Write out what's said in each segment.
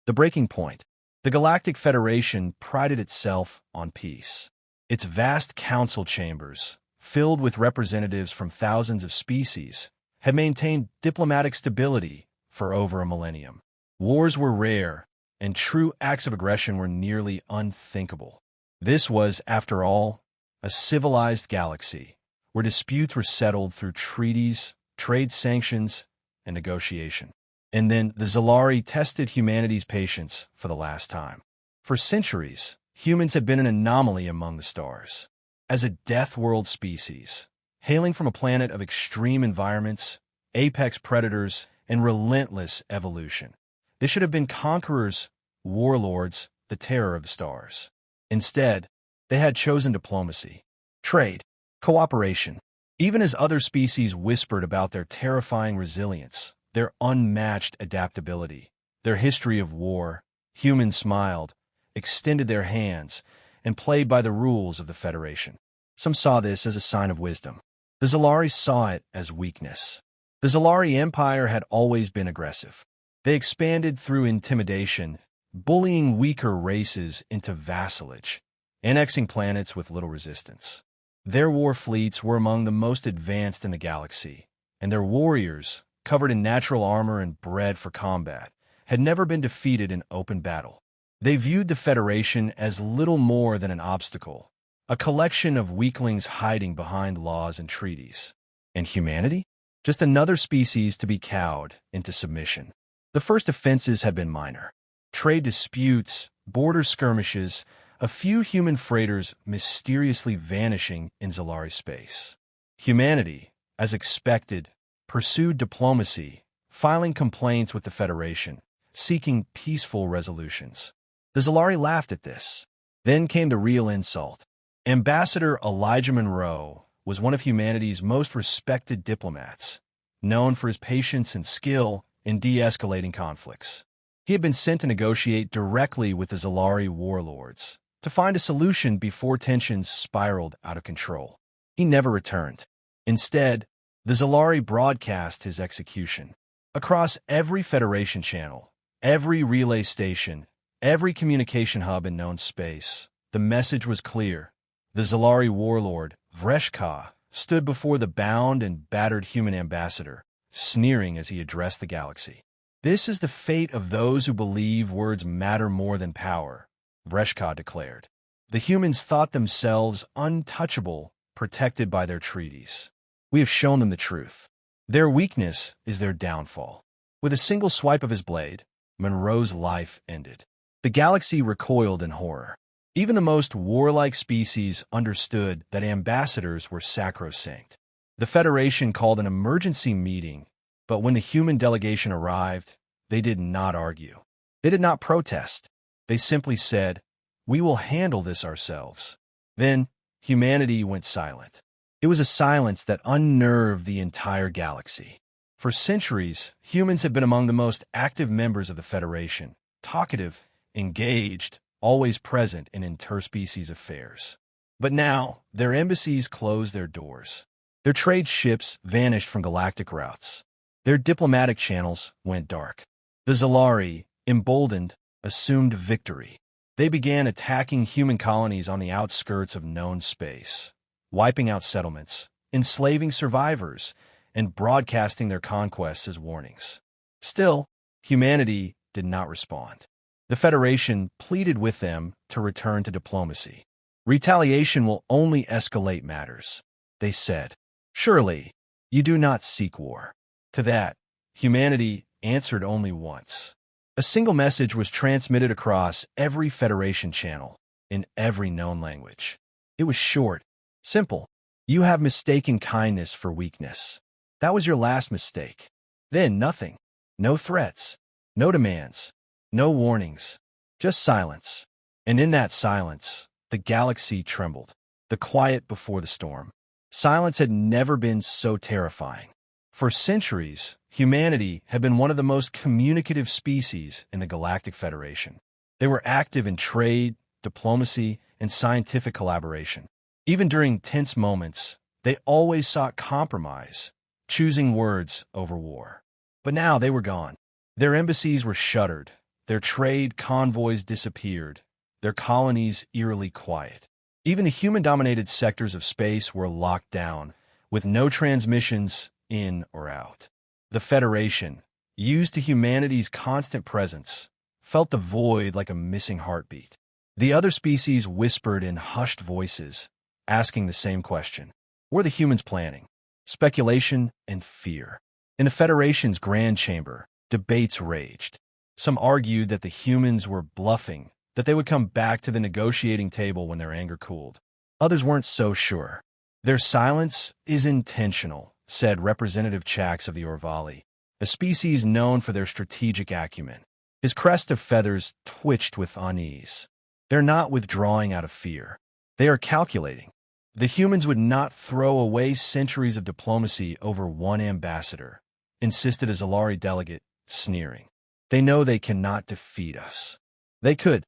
The breaking point. The Galactic Federation prided itself on peace. Its vast council chambers, filled with representatives from thousands of species, had maintained diplomatic stability for over a millennium. Wars were rare, and true acts of aggression were nearly unthinkable. This was, after all, a civilized galaxy, where disputes were settled through treaties, trade sanctions, and negotiation. And then the Xelari tested humanity's patience for the last time. For centuries, humans had been an anomaly among the stars. As a death-world species, hailing from a planet of extreme environments, apex predators, and relentless evolution, they should have been conquerors, warlords, the terror of the stars. Instead, they had chosen diplomacy, trade, cooperation. Even as other species whispered about their terrifying resilience, their unmatched adaptability, their history of war, humans smiled, extended their hands, and played by the rules of the Federation. Some saw this as a sign of wisdom. The Xelari saw it as weakness. The Xelari Empire had always been aggressive. They expanded through intimidation, bullying weaker races into vassalage, annexing planets with little resistance. Their war fleets were among the most advanced in the galaxy, and their warriors, covered in natural armor and bred for combat, had never been defeated in open battle. They viewed the Federation as little more than an obstacle, a collection of weaklings hiding behind laws and treaties. And humanity? Just another species to be cowed into submission. The first offenses had been minor. Trade disputes, border skirmishes, a few human freighters mysteriously vanishing in Xelari space. Humanity, as expected, pursued diplomacy, filing complaints with the Federation, seeking peaceful resolutions. The Xelari laughed at this. Then came the real insult. Ambassador Elijah Monroe was one of humanity's most respected diplomats, known for his patience and skill in de-escalating conflicts. He had been sent to negotiate directly with the Xelari warlords, to find a solution before tensions spiraled out of control. He never returned. Instead, the Xelari broadcast his execution. Across every Federation channel, every relay station, every communication hub in known space, the message was clear. The Xelari warlord, Vreshka, stood before the bound and battered human ambassador, sneering as he addressed the galaxy. "This is the fate of those who believe words matter more than power," Vreshka declared. The humans thought themselves untouchable, protected by their treaties. We have shown them the truth. Their weakness is their downfall. With a single swipe of his blade, Monroe's life ended. The galaxy recoiled in horror. Even the most warlike species understood that ambassadors were sacrosanct. The Federation called an emergency meeting, but when the human delegation arrived, they did not argue. They did not protest. They simply said, "We will handle this ourselves." Then, humanity went silent. It was a silence that unnerved the entire galaxy. For centuries, humans had been among the most active members of the Federation, talkative, engaged, always present in interspecies affairs. But now, their embassies closed their doors. Their trade ships vanished from galactic routes. Their diplomatic channels went dark. The Xelari, emboldened, assumed victory. They began attacking human colonies on the outskirts of known space, wiping out settlements, enslaving survivors, and broadcasting their conquests as warnings. Still, humanity did not respond. The Federation pleaded with them to return to diplomacy. "Retaliation will only escalate matters," they said. "Surely, you do not seek war." To that, humanity answered only once. A single message was transmitted across every Federation channel, in every known language. It was short, simple. "You have mistaken kindness for weakness. That was your last mistake." Then nothing. No threats. No demands. No warnings. Just silence. And in that silence, the galaxy trembled. The quiet before the storm. Silence had never been so terrifying. For centuries, humanity had been one of the most communicative species in the Galactic Federation. They were active in trade, diplomacy, and scientific collaboration. Even during tense moments, they always sought compromise, choosing words over war. But now they were gone. Their embassies were shuttered, Their trade convoys disappeared, their colonies eerily quiet. Even the human-dominated sectors of space were locked down, with no transmissions in or out. The Federation, used to humanity's constant presence, felt the void like a missing heartbeat. The other species whispered in hushed voices, asking the same question. Were the humans planning? Speculation and fear. In the Federation's grand chamber, debates raged. Some argued that the humans were bluffing, that they would come back to the negotiating table when their anger cooled. Others weren't so sure. Their silence is intentional, said Representative Chax of the Orvali, a species known for their strategic acumen. His crest of feathers twitched with unease. They're not withdrawing out of fear. They are calculating. The humans would not throw away centuries of diplomacy over one ambassador, insisted a Xelari delegate, sneering. They know they cannot defeat us. They could,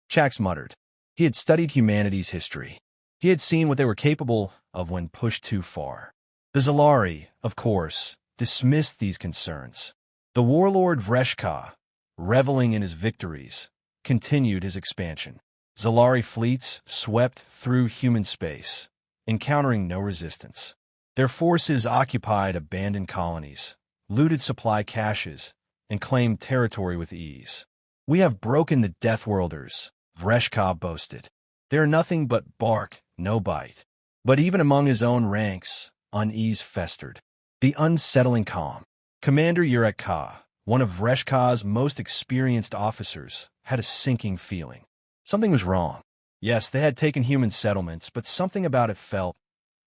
Chax muttered. He had studied humanity's history. He had seen what they were capable of when pushed too far. The Xelari, of course, dismissed these concerns. The warlord Vreshka, reveling in his victories, continued his expansion. Xelari fleets swept through human space, encountering no resistance. Their forces occupied abandoned colonies, looted supply caches, and claimed territory with ease. We have broken the Deathworlders, Vreshka boasted. They are nothing but bark, no bite. But even among his own ranks, unease festered. The unsettling calm. Commander Yuretka, one of Vreshka's most experienced officers, had a sinking feeling. Something was wrong. Yes, they had taken human settlements, but something about it felt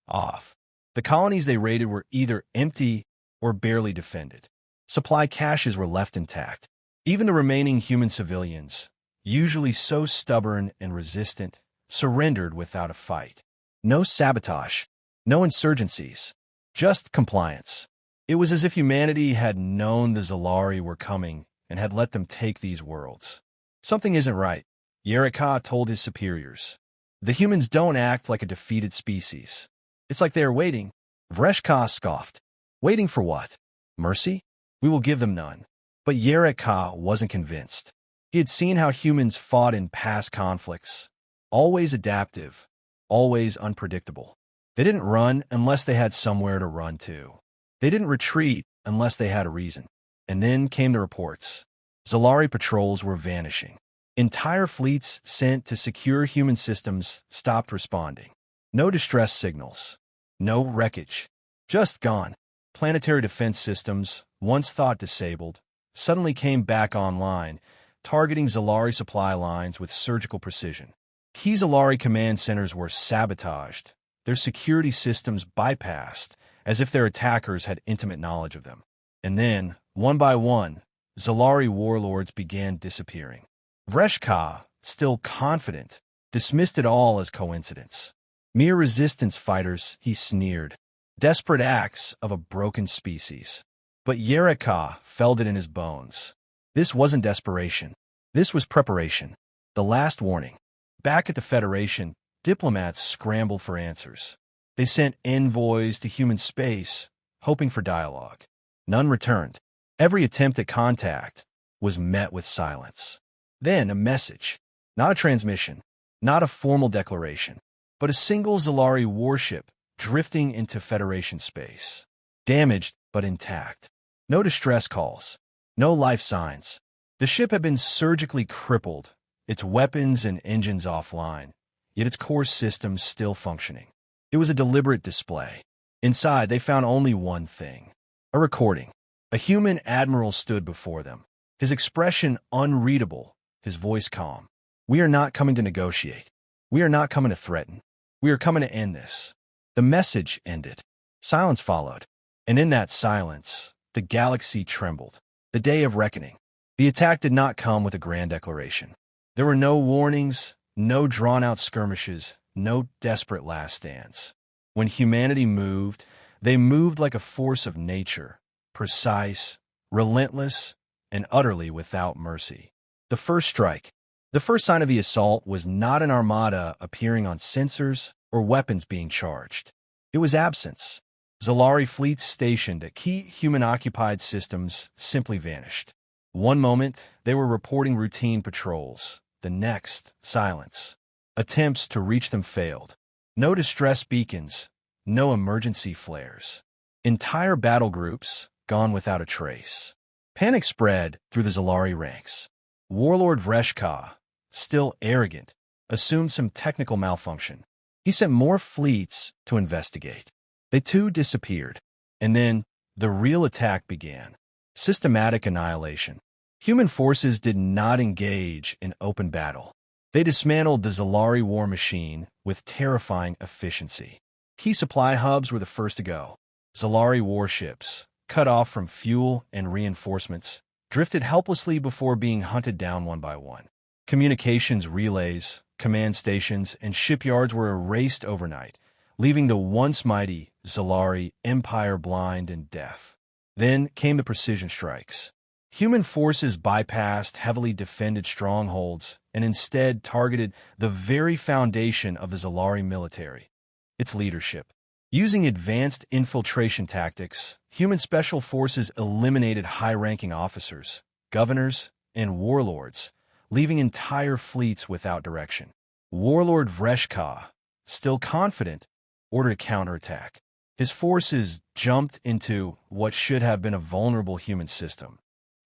off. The colonies they raided were either empty or barely defended. Supply caches were left intact. Even the remaining human civilians, usually so stubborn and resistant, surrendered without a fight. No sabotage, no insurgencies, just compliance. It was as if humanity had known the Xelari were coming and had let them take these worlds. Something isn't right, Yerika told his superiors. The humans don't act like a defeated species. It's like they are waiting. Vreshka scoffed. Waiting for what? Mercy? We will give them none. But Yerika wasn't convinced. He had seen how humans fought in past conflicts. Always adaptive, always unpredictable. They didn't run unless they had somewhere to run to. They didn't retreat unless they had a reason. And then came the reports. Xelari patrols were vanishing. Entire fleets sent to secure human systems stopped responding. No distress signals. No wreckage. Just gone. Planetary defense systems, once thought disabled, suddenly came back online, targeting Xelari supply lines with surgical precision. Key Xelari command centers were sabotaged, their security systems bypassed, as if their attackers had intimate knowledge of them. And then, one by one, Xelari warlords began disappearing. Vreshka, still confident, dismissed it all as coincidence. Mere resistance fighters, he sneered. Desperate acts of a broken species. But Yerika felt it in his bones. This wasn't desperation. This was preparation. The last warning. Back at the Federation, diplomats scrambled for answers. They sent envoys to human space, hoping for dialogue. None returned. Every attempt at contact was met with silence. Then a message. Not a transmission, not a formal declaration, but a single Xelari warship drifting into Federation space. Damaged but intact. No distress calls. No life signs. The ship had been surgically crippled, its weapons and engines offline, yet its core systems still functioning. It was a deliberate display. Inside, they found only one thing. A recording. A human admiral stood before them, his expression unreadable, his voice calm. We are not coming to negotiate. We are not coming to threaten. We are coming to end this. The message ended. Silence followed. And in that silence, the galaxy trembled. The day of reckoning. The attack did not come with a grand declaration. There were no warnings, no drawn-out skirmishes, no desperate last stands. When humanity moved, they moved like a force of nature, precise, relentless, and utterly without mercy. The first strike. The first sign of the assault was not an armada appearing on sensors or weapons being charged. It was absence. Xelari fleets stationed at key human-occupied systems simply vanished. One moment, they were reporting routine patrols. The next, silence. Attempts to reach them failed. No distress beacons, no emergency flares. Entire battle groups gone without a trace. Panic spread through the Xelari ranks. Warlord Vreshka, still arrogant, assumed some technical malfunction. He sent more fleets to investigate. They too disappeared. And then the real attack began. Systematic annihilation. Human forces did not engage in open battle. They dismantled the Xelari war machine with terrifying efficiency. Key supply hubs were the first to go. Xelari warships, cut off from fuel and reinforcements, drifted helplessly before being hunted down one by one. Communications relays, command stations, and shipyards were erased overnight, leaving the once mighty Xelari Empire blind and deaf. Then came the precision strikes. Human forces bypassed heavily defended strongholds and instead targeted the very foundation of the Xelari military, its leadership. Using advanced infiltration tactics, human special forces eliminated high-ranking officers, governors, and warlords, leaving entire fleets without direction. Warlord Vreshka, still confident, ordered a counterattack. His forces jumped into what should have been a vulnerable human system,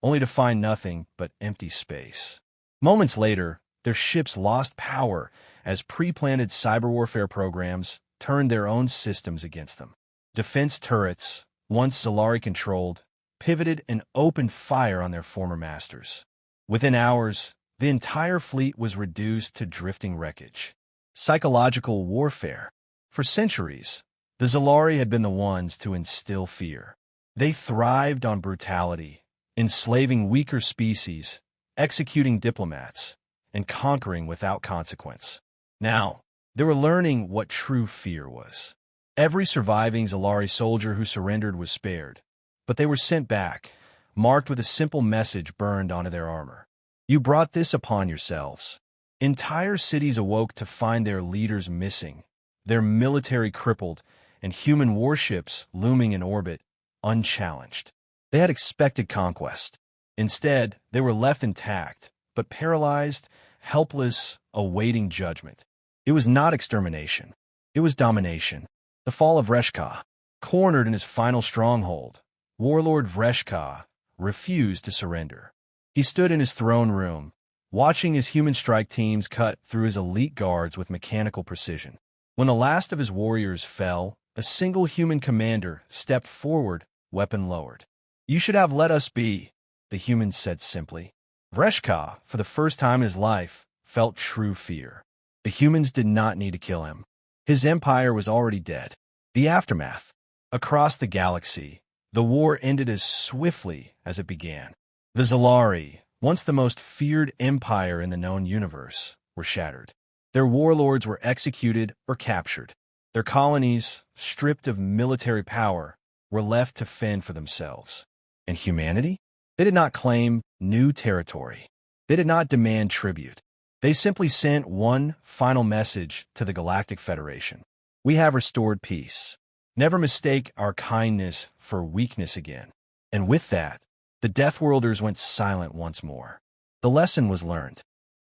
only to find nothing but empty space. Moments later, their ships lost power as pre-planted cyber warfare programs turned their own systems against them. Defense turrets, once Xelari-controlled, pivoted and opened fire on their former masters. Within hours, the entire fleet was reduced to drifting wreckage. Psychological warfare. For centuries, the Xelari had been the ones to instill fear. They thrived on brutality, enslaving weaker species, executing diplomats, and conquering without consequence. Now, they were learning what true fear was. Every surviving Xelari soldier who surrendered was spared, but they were sent back, marked with a simple message burned onto their armor. You brought this upon yourselves. Entire cities awoke to find their leaders missing, their military crippled, and human warships looming in orbit, unchallenged. They had expected conquest. Instead, they were left intact, but paralyzed, helpless, awaiting judgment. It was not extermination. It was domination. The fall of Vreshka. Cornered in his final stronghold, Warlord Vreshka refused to surrender. He stood in his throne room, watching his human strike teams cut through his elite guards with mechanical precision. When the last of his warriors fell, a single human commander stepped forward, weapon lowered. You should have let us be, the human said simply. Vreshka, for the first time in his life, felt true fear. The humans did not need to kill him. His empire was already dead. The aftermath. Across the galaxy, the war ended as swiftly as it began. The Xelari, once the most feared empire in the known universe, were shattered. Their warlords were executed or captured. Their colonies, stripped of military power, were left to fend for themselves. And humanity? They did not claim new territory. They did not demand tribute. They simply sent one final message to the Galactic Federation. We have restored peace. Never mistake our kindness for weakness again. And with that, the Deathworlders went silent once more. The lesson was learned.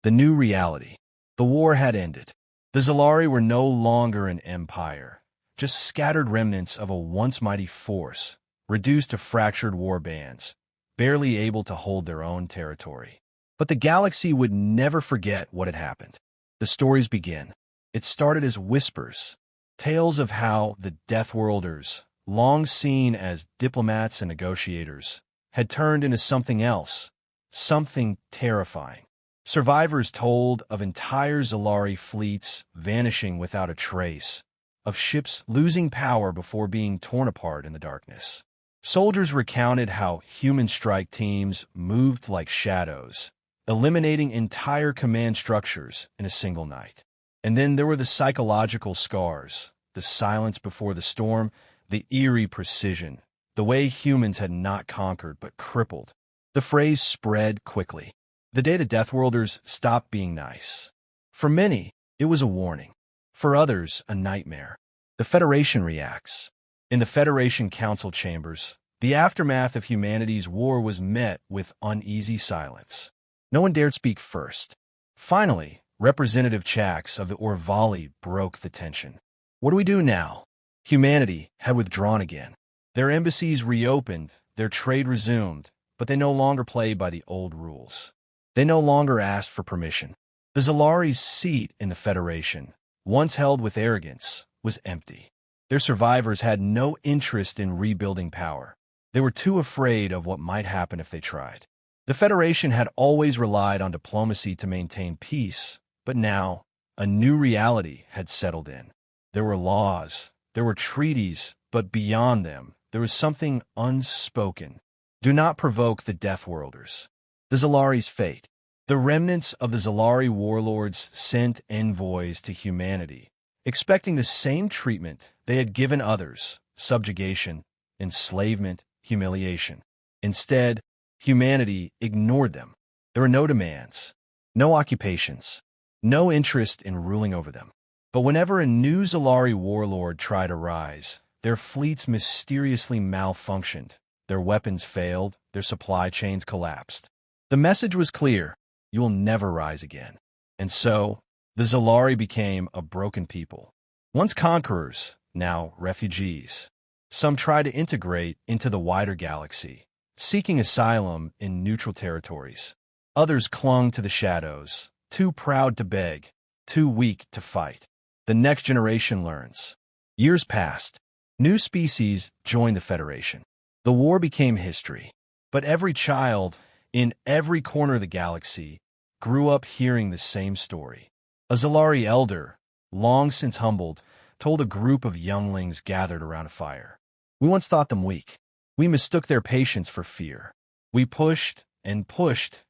The new reality. The war had ended. The Xelari were no longer an empire, just scattered remnants of a once mighty force, reduced to fractured war bands, barely able to hold their own territory. But the galaxy would never forget what had happened. The stories begin. It started as whispers, tales of how the Deathworlders, long seen as diplomats and negotiators, had turned into something else, something terrifying. Survivors told of entire Xelari fleets vanishing without a trace, of ships losing power before being torn apart in the darkness. Soldiers recounted how human strike teams moved like shadows, eliminating entire command structures in a single night. And then there were the psychological scars, the silence before the storm, the eerie precision, the way humans had not conquered but crippled. The phrase spread quickly. The day the Deathworlders stopped being nice. For many, it was a warning. For others, a nightmare. The Federation reacts. In the Federation Council chambers, The aftermath of humanity's war was met with uneasy silence. No one dared speak first. Finally, Representative Chax of the Orvali broke the tension. What do we do now? Humanity had withdrawn again. Their embassies reopened, their trade resumed, but they no longer played by the old rules. They no longer asked for permission. The Xelari's seat in the Federation, once held with arrogance, was empty. Their survivors had no interest in rebuilding power. They were too afraid of what might happen if they tried. The Federation had always relied on diplomacy to maintain peace, but now a new reality had settled in. There were laws, there were treaties, but beyond them, there was something unspoken. Do not provoke the Deathworlders. The Xelari's fate. The remnants of the Xelari warlords sent envoys to humanity, expecting the same treatment they had given others: subjugation, enslavement, humiliation. Instead, humanity ignored them. There were no demands, no occupations, no interest in ruling over them. But whenever a new Xelari warlord tried to rise, their fleets mysteriously malfunctioned, their weapons failed, their supply chains collapsed. The message was clear: you will never rise again. And so, the Xelari became a broken people. Once conquerors, now refugees. Some tried to integrate into the wider galaxy, seeking asylum in neutral territories. Others clung to the shadows, too proud to beg, too weak to fight. The next generation learns. Years passed. New species joined the Federation. The war became history. But every child, in every corner of the galaxy, grew up hearing the same story. A Xelari elder, long since humbled, told a group of younglings gathered around a fire. We once thought them weak. We mistook their patience for fear. We pushed, and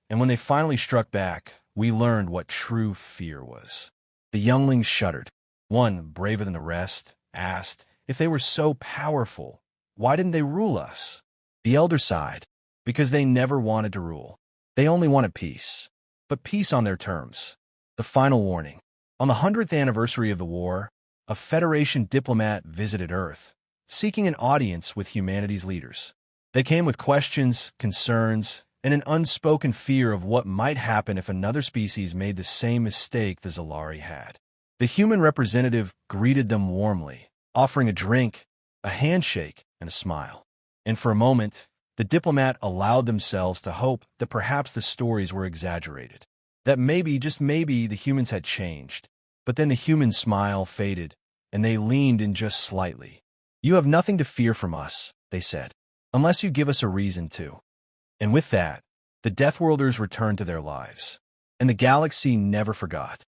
when they finally struck back, we learned what true fear was. The younglings shuddered. One, braver than the rest, asked, if they were so powerful, why didn't they rule us? The elder sighed, because they never wanted to rule. They only wanted peace. But peace on their terms. The final warning. On the 100th anniversary of the war, a Federation diplomat visited Earth, seeking an audience with humanity's leaders. They came with questions, concerns, and an unspoken fear of what might happen if another species made the same mistake the Xelari had. The human representative greeted them warmly, offering a drink, a handshake, and a smile. And for a moment, the diplomat allowed themselves to hope that perhaps the stories were exaggerated, that maybe, just maybe, the humans had changed. But then the human smile faded, and they leaned in just slightly. You have nothing to fear from us, they said, unless you give us a reason to. And with that, the Deathworlders returned to their lives. And the galaxy never forgot.